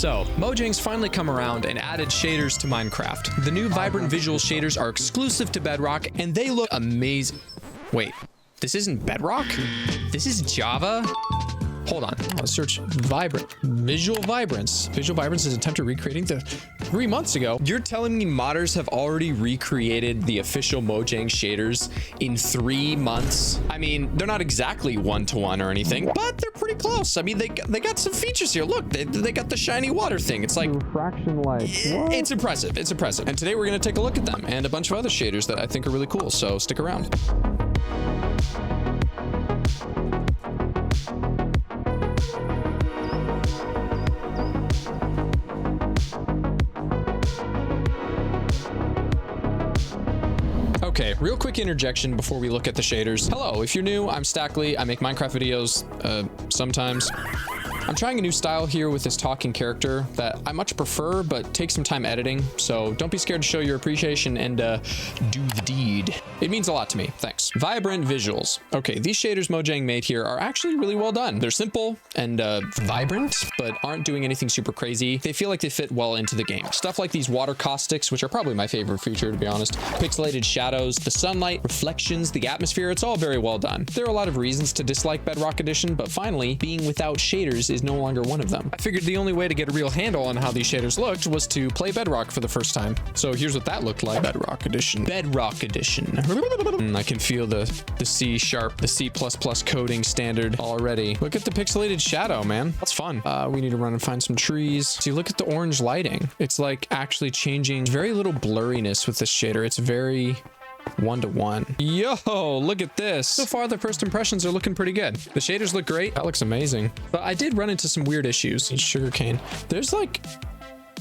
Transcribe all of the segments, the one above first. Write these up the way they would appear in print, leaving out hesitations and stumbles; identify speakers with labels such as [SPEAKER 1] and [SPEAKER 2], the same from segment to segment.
[SPEAKER 1] So, Mojang's finally come around and added shaders to Minecraft. The new vibrant visual shaders are exclusive to Bedrock, and they look amazing. Wait, this isn't Bedrock? This is Java? Hold on, let's search Visual Vibrance. Visual Vibrance is attempted recreating the 3 months ago. You're telling me modders have already recreated the official Mojang shaders in 3 months? I mean, they're not exactly one-to-one or anything, but they're pretty close. I mean, they got some features here. Look, they got the shiny water thing. It's like
[SPEAKER 2] refraction light.
[SPEAKER 1] It's impressive. It's impressive. And today we're gonna take a look at them and a bunch of other shaders that I think are really cool. So stick around. Okay, real quick interjection before we look at the shaders. Hello, if you're new, I'm Stackley. I make Minecraft videos sometimes. I'm trying a new style here with this talking character that I much prefer, but takes some time editing. So don't be scared to show your appreciation and do the deed. It means a lot to me. Thanks. Vibrant visuals. Okay, these shaders Mojang made here are actually really well done. They're simple and vibrant, but aren't doing anything super crazy. They feel like they fit well into the game. Stuff like these water caustics, which are probably my favorite feature, to be honest. Pixelated shadows, the sunlight, reflections, the atmosphere, it's all very well done. There are a lot of reasons to dislike Bedrock Edition, but finally, being without shaders is no longer one of them. I figured the only way to get a real handle on how these shaders looked was to play Bedrock for the first time. So here's what that looked like. Bedrock Edition. Bedrock Edition. I can feel the C#, the C++ coding standard already. Look at the pixelated shadow, man. That's fun. We need to run and find some trees. See, look at the orange lighting. It's like actually changing. Very little blurriness with this shader. It's very one-to-one. Yo, look at this. So far, the first impressions are looking pretty good. The shaders look great. That looks amazing. But I did run into some weird issues. Sugarcane. There's like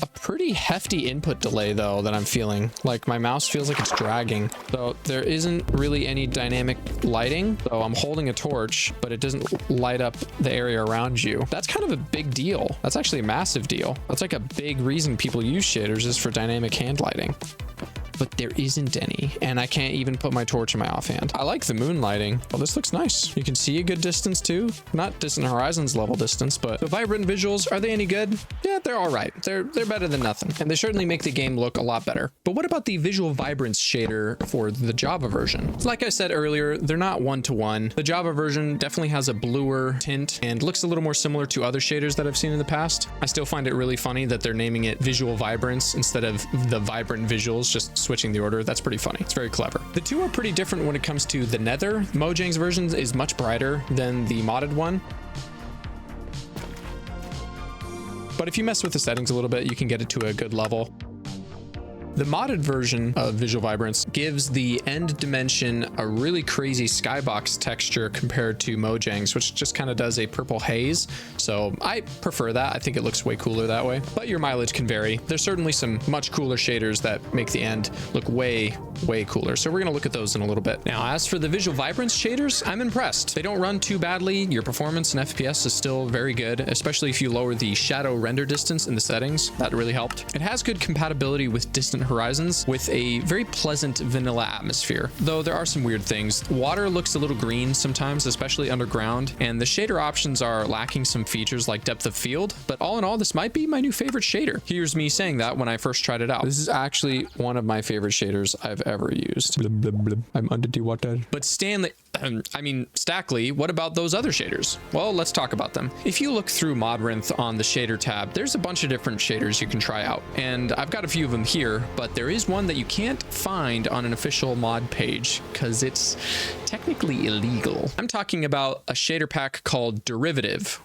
[SPEAKER 1] a pretty hefty input delay though that I'm feeling. Like my mouse feels like it's dragging. So there isn't really any dynamic lighting. So I'm holding a torch, but it doesn't light up the area around you. That's kind of a big deal. That's actually a massive deal. That's like a big reason people use shaders is for dynamic hand lighting. But there isn't any, and I can't even put my torch in my offhand. I like the moonlighting. Well, this looks nice. You can see a good distance too. Not Distant Horizons level distance, but the vibrant visuals, are they any good? Yeah, they're all right. They're better than nothing, and they certainly make the game look a lot better. But what about the Visual Vibrance shader for the Java version? Like I said earlier, they're not one-to-one. The Java version definitely has a bluer tint and looks a little more similar to other shaders that I've seen in the past. I still find it really funny that they're naming it Visual Vibrance instead of the Vibrant Visuals, just switching the order. That's pretty funny. It's very clever. The two are pretty different when it comes to the nether. Mojang's version is much brighter than the modded one. But if you mess with the settings a little bit, you can get it to a good level. The modded version of Visual Vibrance gives the end dimension a really crazy skybox texture compared to Mojang's, which just kind of does a purple haze. So I prefer that. I think it looks way cooler that way, but your mileage can vary. There's certainly some much cooler shaders that make the end look way cooler. So we're going to look at those in a little bit. Now, as for the Visual Vibrance shaders, I'm impressed. They don't run too badly. Your performance and FPS is still very good, especially if you lower the shadow render distance in the settings. That really helped. It has good compatibility with Distant Horizons with a very pleasant vanilla atmosphere, though there are some weird things. Water looks a little green sometimes, especially underground, and the shader options are lacking some features like depth of field, but all in all, this might be my new favorite shader. Here's me saying that when I first tried it out. This is actually one of my favorite shaders I've ever used. Blub, blub, blub. I'm under the water. But Stanley, Stackley, what about those other shaders? Well, let's talk about them. If you look through Modrinth on the shader tab, there's a bunch of different shaders you can try out, and I've got a few of them here, but there is one that you can't find on an official mod page because it's technically illegal. I'm talking about a shader pack called Derivative.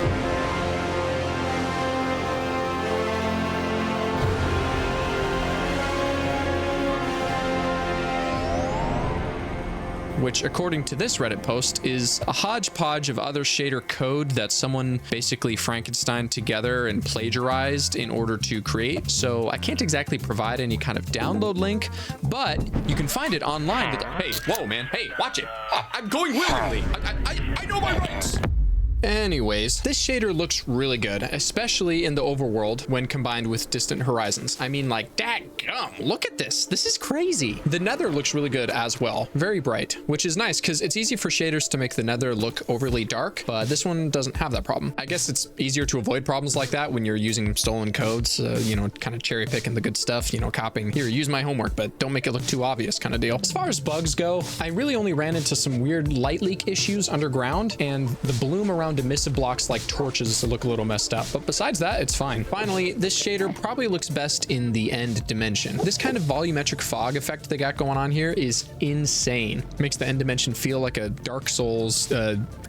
[SPEAKER 1] Which, according to this Reddit post, is a hodgepodge of other shader code that someone basically Frankensteined together and plagiarized in order to create. So I can't exactly provide any kind of download link, but you can find it online. Hey, whoa, man. Hey, watch it. I'm going willingly. I know my rights. Anyways, this shader looks really good, especially in the overworld when combined with Distant Horizons. I mean, like, dadgum, look at at this. This is crazy. The nether looks really good as well. Very bright, which is nice because it's easy for shaders to make the nether look overly dark, but this one doesn't have that problem. I guess it's easier to avoid problems like that when you're using stolen codes, you know, kind of cherry picking the good stuff, you know, copying, here, use my homework, but don't make it look too obvious kind of deal. As far as bugs go, I really only ran into some weird light leak issues underground, and the bloom around emissive blocks like torches look a little messed up, but besides that, it's fine. Finally, this shader probably looks best in the end dimension. This kind of volumetric fog effect they got going on here is insane. Makes the end dimension feel like a Dark Souls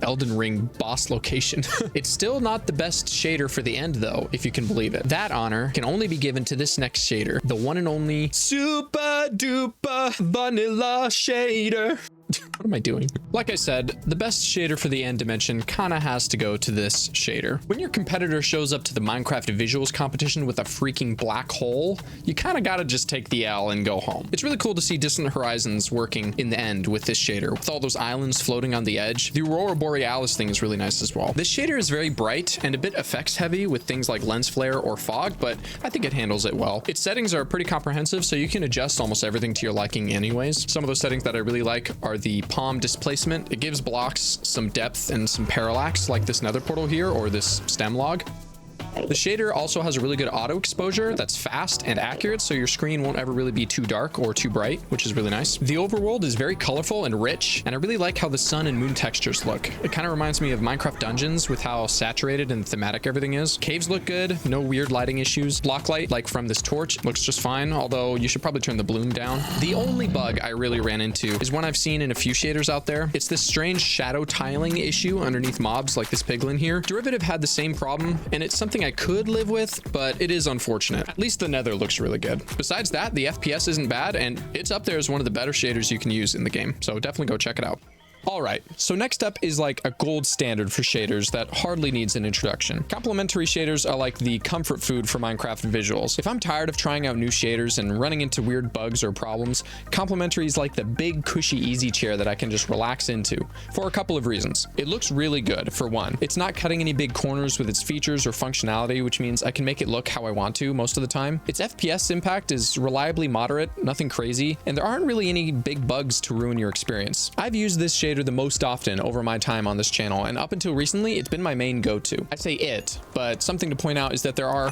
[SPEAKER 1] Elden Ring boss location. It's still not the best shader for the end though, if you can believe it. That honor can only be given to this next shader, the one and only super duper vanilla shader. What am I doing? Like I said, the best shader for the end dimension kind of has to go to this shader. When your competitor shows up to the Minecraft visuals competition with a freaking black hole, you kind of got to just take the L and go home. It's really cool to see Distant Horizons working in the end with this shader, with all those islands floating on the edge. The Aurora Borealis thing is really nice as well. This shader is very bright and a bit effects heavy with things like lens flare or fog, but I think it handles it well. Its settings are pretty comprehensive, so you can adjust almost everything to your liking anyways. Some of those settings that I really like are the palm displacement. It gives blocks some depth and some parallax like this nether portal here or this stem log. The shader also has a really good auto exposure that's fast and accurate, so your screen won't ever really be too dark or too bright, which is really nice. The overworld is very colorful and rich, and I really like how the sun and moon textures look. It kind of reminds me of Minecraft dungeons with how saturated and thematic everything is. Caves look good, no weird lighting issues. Block light, like from this torch, looks just fine, although you should probably turn the bloom down. The only bug I really ran into is one I've seen in a few shaders out there. It's this strange shadow tiling issue underneath mobs like this piglin here. Derivative had the same problem, and it's something I could live with, but it is unfortunate. At least the nether looks really good. Besides that, the FPS isn't bad, and it's up there as one of the better shaders you can use in the game, so definitely go check it out. All right, so next up is like a gold standard for shaders that hardly needs an introduction. Complementary shaders are like the comfort food for Minecraft visuals. If I'm tired of trying out new shaders and running into weird bugs or problems, complementary is like the big cushy easy chair that I can just relax into for a couple of reasons. It looks really good, for one. It's not cutting any big corners with its features or functionality, which means I can make it look how I want to most of the time. Its FPS impact is reliably moderate, nothing crazy, and there aren't really any big bugs to ruin your experience. I've used this shader the most often over my time on this channel, and up until recently it's been my main go-to. I say it, but something to point out is that there are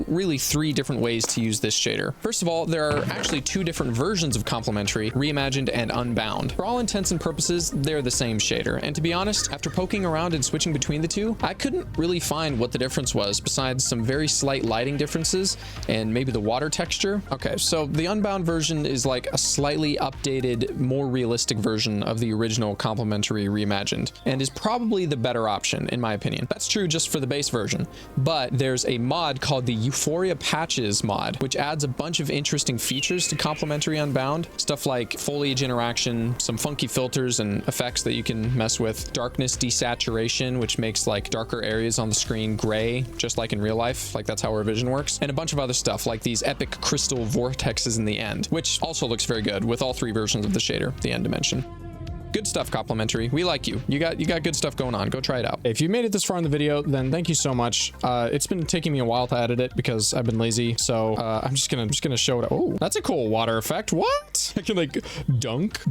[SPEAKER 1] really three different ways to use this shader. First of all, there are actually two different versions of complementary, reimagined and unbound. For all intents and purposes, they're the same shader, and to be honest, after poking around and switching between the two, I couldn't really find what the difference was besides some very slight lighting differences and maybe the water texture. Okay, so the unbound version is like a slightly updated, more realistic version of the original complementary reimagined, and is probably the better option in my opinion. That's true just for the base version, but there's a mod called the Euphoria Patches mod, which adds a bunch of interesting features to complementary unbound. Stuff like foliage interaction, some funky filters and effects that you can mess with, darkness desaturation, which makes like darker areas on the screen gray, just like in real life, like that's how our vision works, and a bunch of other stuff like these epic crystal vortexes in the end, which also looks very good with all three versions of the shader, the end dimension. Good stuff, complementary. We like you. You got good stuff going on. Go try it out. If you made it this far in the video, then thank you so much. It's been taking me a while to edit it because I've been lazy. So I'm just gonna show it. Oh, that's a cool water effect. What? I can like dunk.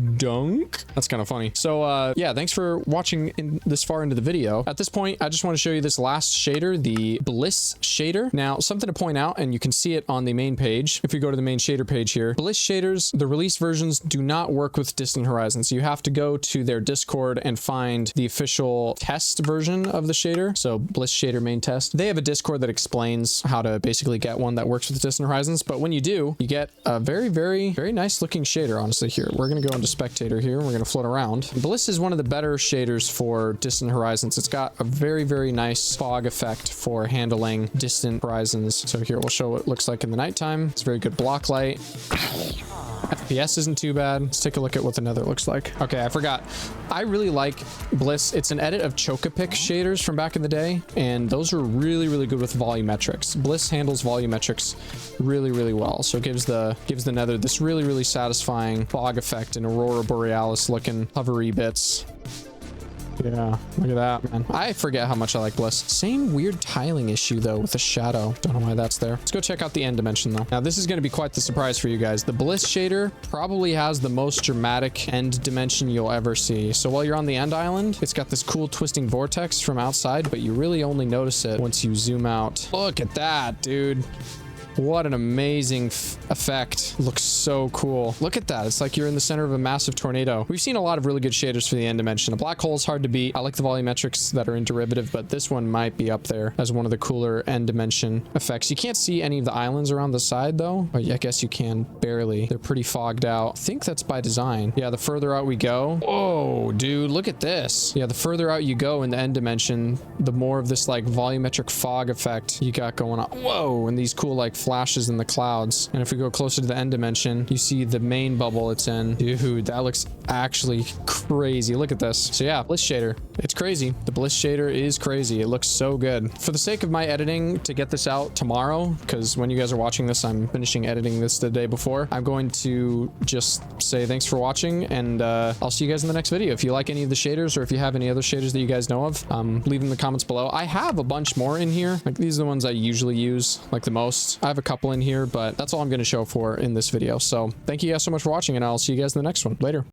[SPEAKER 1] That's kind of funny. So yeah, thanks for watching this far into the video. At this point, I just want to show you this last shader, the Bliss shader. Now, something to point out, and you can see it on the main page. If you go to the main shader page here, Bliss shaders, the release versions do not work with Distant Horizons. You have to go to their Discord and find the official test version of the shader. So Bliss shader main test. They have a Discord that explains how to basically get one that works with Distant Horizons. But when you do, you get a very nice looking shader, honestly. Here, we're going to go into spectator here. We're going to float around. Bliss is one of the better shaders for Distant Horizons. It's got a very nice fog effect for handling Distant Horizons. So here, we'll show what it looks like in the nighttime. It's very good block light. FPS isn't too bad. Let's take a look at what the nether looks like. Okay, I forgot. I really like Bliss. It's an edit of Chocopic shaders from back in the day, and those are really good with volumetrics. Bliss handles volumetrics really well, so it gives the nether this really satisfying fog effect and Aurora Borealis looking hovery bits. Yeah, look at that, man. I forget how much I like Bliss. Same weird tiling issue though with the shadow. Don't know why that's there. Let's go check out the end dimension though. Now this is going to be quite the surprise for you guys. The Bliss shader probably has the most dramatic end dimension you'll ever see. So while you're on the end island, it's got this cool twisting vortex from outside, but you really only notice it once you zoom out. Look at that, dude. What an amazing effect. Looks so cool. Look at that. It's like you're in the center of a massive tornado. We've seen a lot of really good shaders for the end dimension. A black hole is hard to beat. I like the volumetrics that are in derivative, but this one might be up there as one of the cooler end dimension effects. You can't see any of the islands around the side though. Oh, yeah, I guess you can barely. They're pretty fogged out. I think that's by design. Yeah, the further out we go. Whoa, dude, look at this. Yeah, the further out you go in the end dimension, the more of this like volumetric fog effect you got going on. Whoa, and these cool like flashes in the clouds. And if we go closer to the end dimension, you see the main bubble it's in. Dude, that looks actually crazy. Look at this. So yeah, Bliss shader. It's crazy. The Bliss shader is crazy. It looks so good. For the sake of my editing to get this out tomorrow, because when you guys are watching this, I'm finishing editing this the day before, I'm going to just say thanks for watching, and I'll see you guys in the next video. If you like any of the shaders, or if you have any other shaders that you guys know of, leave them in the comments below. I have a bunch more in here. Like these are the ones I usually use like the most. I have a couple in here, but that's all I'm going to show for in this video. So thank you guys so much for watching, and I'll see you guys in the next one. Later.